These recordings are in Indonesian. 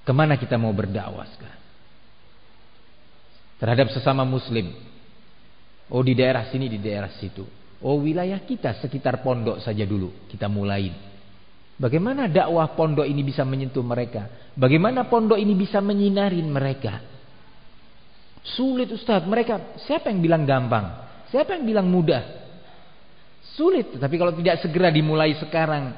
Kemana kita mau berdakwah sekarang? Terhadap sesama muslim. Oh, di daerah sini, di daerah situ. Oh, wilayah kita sekitar pondok saja dulu kita mulai. Bagaimana dakwah pondok ini bisa menyentuh mereka? Bagaimana pondok ini bisa menyinarin mereka? Sulit Ustaz. Mereka, siapa yang bilang gampang? Siapa yang bilang mudah? Sulit. Tapi kalau tidak segera dimulai sekarang,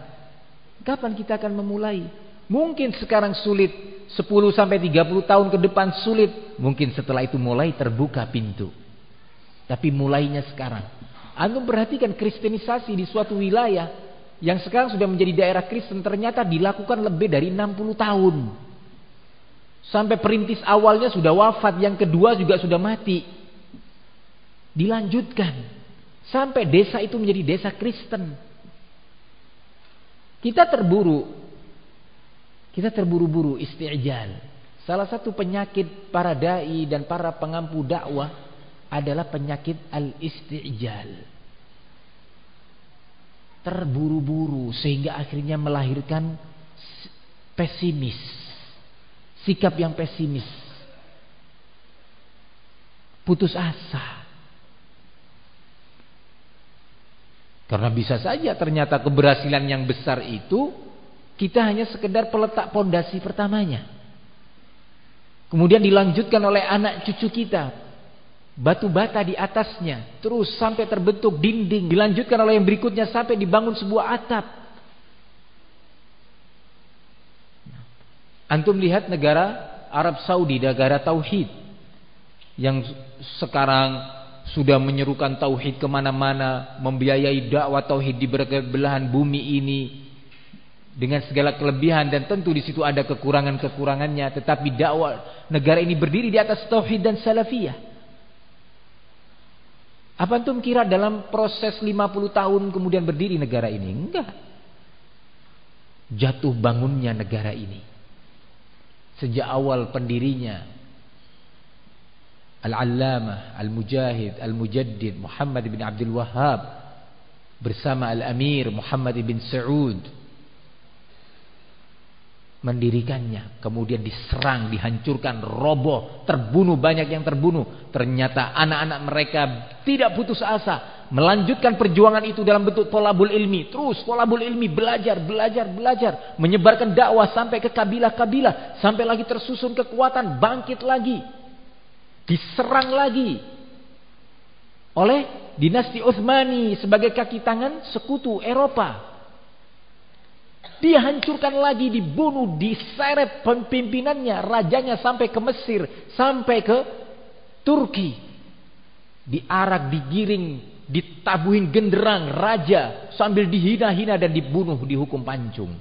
kapan kita akan memulai? Mungkin sekarang sulit, 10 sampai 30 tahun ke depan sulit. Mungkin setelah itu mulai terbuka pintu. Tapi mulainya sekarang. Antum perhatikan kristenisasi di suatu wilayah yang sekarang sudah menjadi daerah Kristen ternyata dilakukan lebih dari 60 tahun. Sampai perintis awalnya sudah wafat, yang kedua juga sudah mati. Dilanjutkan sampai desa itu menjadi desa Kristen. Kita terburu-buru isti'jal. Salah satu penyakit para dai dan para pengampu dakwah adalah penyakit al-isti'jal. Terburu-buru sehingga akhirnya melahirkan pesimis. Sikap yang pesimis. Putus asa. Karena bisa saja ternyata keberhasilan yang besar itu kita hanya sekedar peletak pondasi pertamanya. Kemudian dilanjutkan oleh anak cucu kita. Batu bata di atasnya, terus sampai terbentuk dinding, dilanjutkan oleh yang berikutnya sampai dibangun sebuah atap. Antum lihat negara Arab Saudi, negara tauhid, yang sekarang sudah menyerukan tauhid kemana-mana, membiayai dakwah tauhid di berbagai belahan bumi ini dengan segala kelebihan, dan tentu di situ ada kekurangannya, tetapi dakwah negara ini berdiri di atas tauhid dan salafiyah. Apa antum kira dalam proses 50 tahun kemudian berdiri negara ini? Enggak. Jatuh bangunnya negara ini. Sejak awal pendirinya Al-Allamah, Al-Mujahid, Al-Mujaddid Muhammad bin Abdul Wahhab bersama Al-Amir Muhammad bin Saud mendirikannya, kemudian diserang, dihancurkan, roboh, terbunuh, banyak yang terbunuh. Ternyata anak-anak mereka tidak putus asa, melanjutkan perjuangan itu dalam bentuk thalabul ilmi. Terus thalabul ilmi, belajar, menyebarkan dakwah sampai ke kabilah-kabilah, sampai lagi tersusun kekuatan, bangkit lagi, diserang lagi oleh dinasti Utsmani sebagai kaki tangan sekutu Eropa. Dia hancurkan lagi, dibunuh, diseret pimpinannya, rajanya sampai ke Mesir, sampai ke Turki. Diarak, digiring, ditabuhin genderang raja sambil dihina-hina dan dibunuh, dihukum pancung.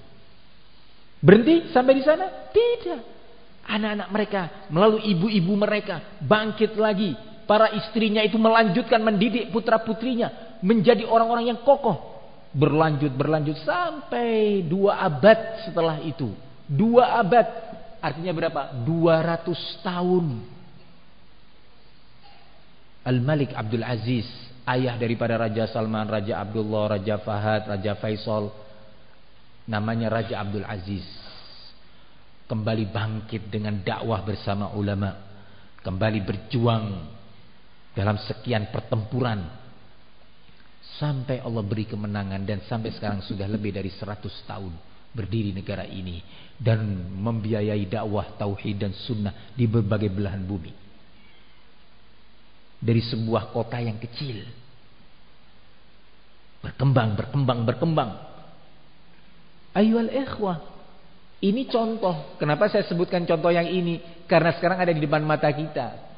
Berhenti sampai di sana? Tidak. Anak-anak mereka melalui ibu-ibu mereka bangkit lagi. Para istrinya itu melanjutkan mendidik putra-putrinya menjadi orang-orang yang kokoh. Berlanjut sampai 2 abad setelah itu. 2 abad artinya berapa? 200 tahun. Al-Malik Abdul Aziz, ayah daripada Raja Salman, Raja Abdullah, Raja Fahad, Raja Faisal, namanya Raja Abdul Aziz, kembali bangkit dengan dakwah bersama ulama, kembali berjuang dalam sekian pertempuran sampai Allah beri kemenangan, dan sampai sekarang sudah lebih dari 100 tahun berdiri negara ini dan membiayai dakwah tauhid dan sunnah di berbagai belahan bumi. Dari sebuah kota yang kecil berkembang. Ayyuhal ikhwah, ini contoh. Kenapa saya sebutkan contoh yang ini? Karena sekarang ada di depan mata kita.